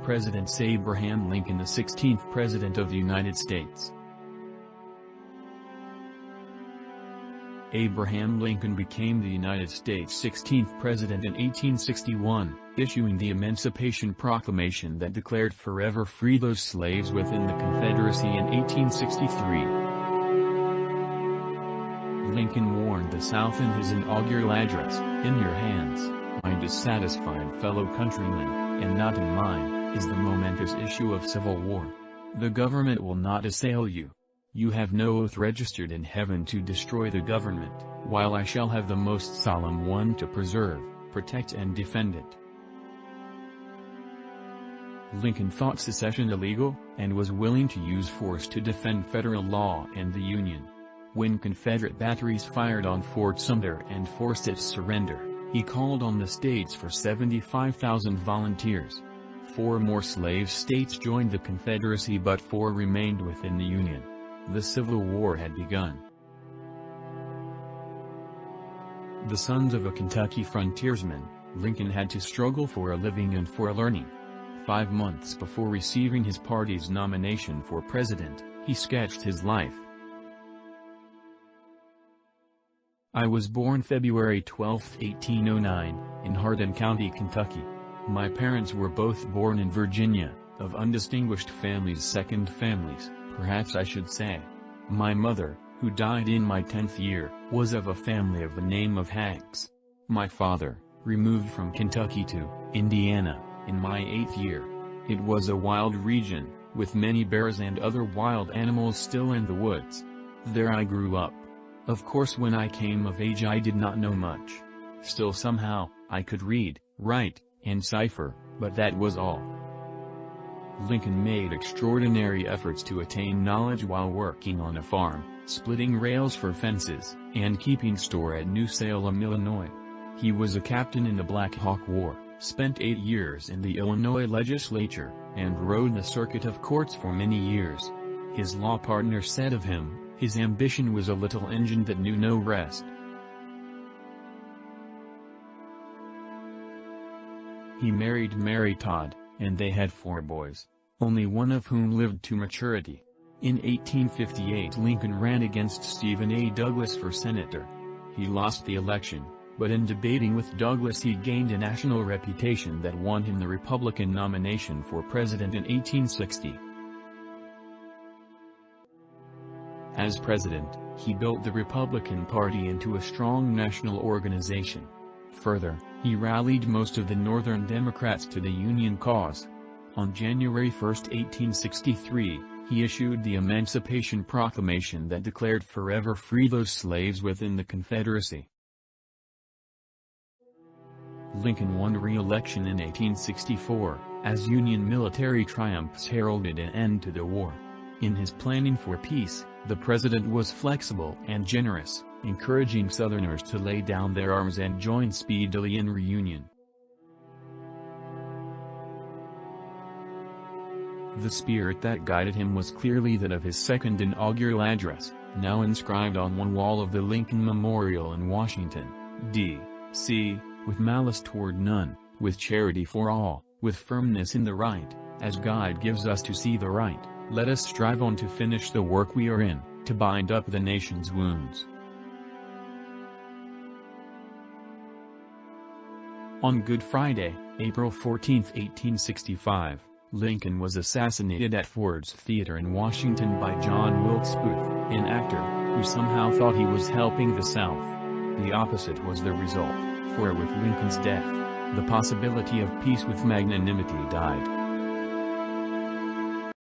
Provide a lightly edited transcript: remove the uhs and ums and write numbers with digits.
President Abraham Lincoln, the 16th President of the United States. Abraham Lincoln became the United States' 16th President in 1861, issuing the Emancipation Proclamation that declared forever free those slaves within the Confederacy in 1863. Lincoln warned the South in his inaugural address, "In your hands, my dissatisfied fellow countrymen, and not in mine, is the momentous issue of civil war. The government will not assail you. You have no oath registered in heaven to destroy the government, while I shall have the most solemn one to preserve, protect and defend it." Lincoln thought secession illegal, and was willing to use force to defend federal law and the Union. When Confederate batteries fired on Fort Sumter and forced its surrender, he called on the states for 75,000 volunteers. 4 more slave states joined the Confederacy, but 4 remained within the Union. The Civil War had begun. The sons of a Kentucky frontiersman, Lincoln had to struggle for a living and for learning. 5 months before receiving his party's nomination for president, he sketched his life. "I was born February 12, 1809, in Hardin County, Kentucky. My parents were both born in Virginia, of undistinguished families, second families, perhaps I should say. My mother, who died in my 10th year, was of a family of the name of Hanks. My father, removed from Kentucky to Indiana, in my 8th year. It was a wild region, with many bears and other wild animals still in the woods. There I grew up. Of course when I came of age I did not know much. Still somehow, I could read, write, and cipher, but that was all." Lincoln made extraordinary efforts to attain knowledge while working on a farm, splitting rails for fences, and keeping store at New Salem, Illinois. He was a captain in the Black Hawk War, spent 8 years in the Illinois legislature, and rode the circuit of courts for many years. His law partner said of him, "His ambition was a little engine that knew no rest." He married Mary Todd, and they had 4 boys, only one of whom lived to maturity. In 1858 Lincoln ran against Stephen A. Douglas for senator. He lost the election, but in debating with Douglas he gained a national reputation that won him the Republican nomination for president in 1860. As president, he built the Republican Party into a strong national organization. Further, he rallied most of the Northern Democrats to the Union cause. On January 1, 1863, he issued the Emancipation Proclamation that declared forever free those slaves within the Confederacy. Lincoln won re-election in 1864, as Union military triumphs heralded an end to the war. In his planning for peace, the president was flexible and generous, encouraging Southerners to lay down their arms and join speedily in reunion. The spirit that guided him was clearly that of his second inaugural address, now inscribed on one wall of the Lincoln Memorial in Washington, D.C., "With malice toward none, with charity for all, with firmness in the right, as God gives us to see the right, let us strive on to finish the work we are in, to bind up the nation's wounds." On Good Friday, April 14, 1865, Lincoln was assassinated at Ford's Theater in Washington by John Wilkes Booth, an actor, who somehow thought he was helping the South. The opposite was the result, for with Lincoln's death, the possibility of peace with magnanimity died.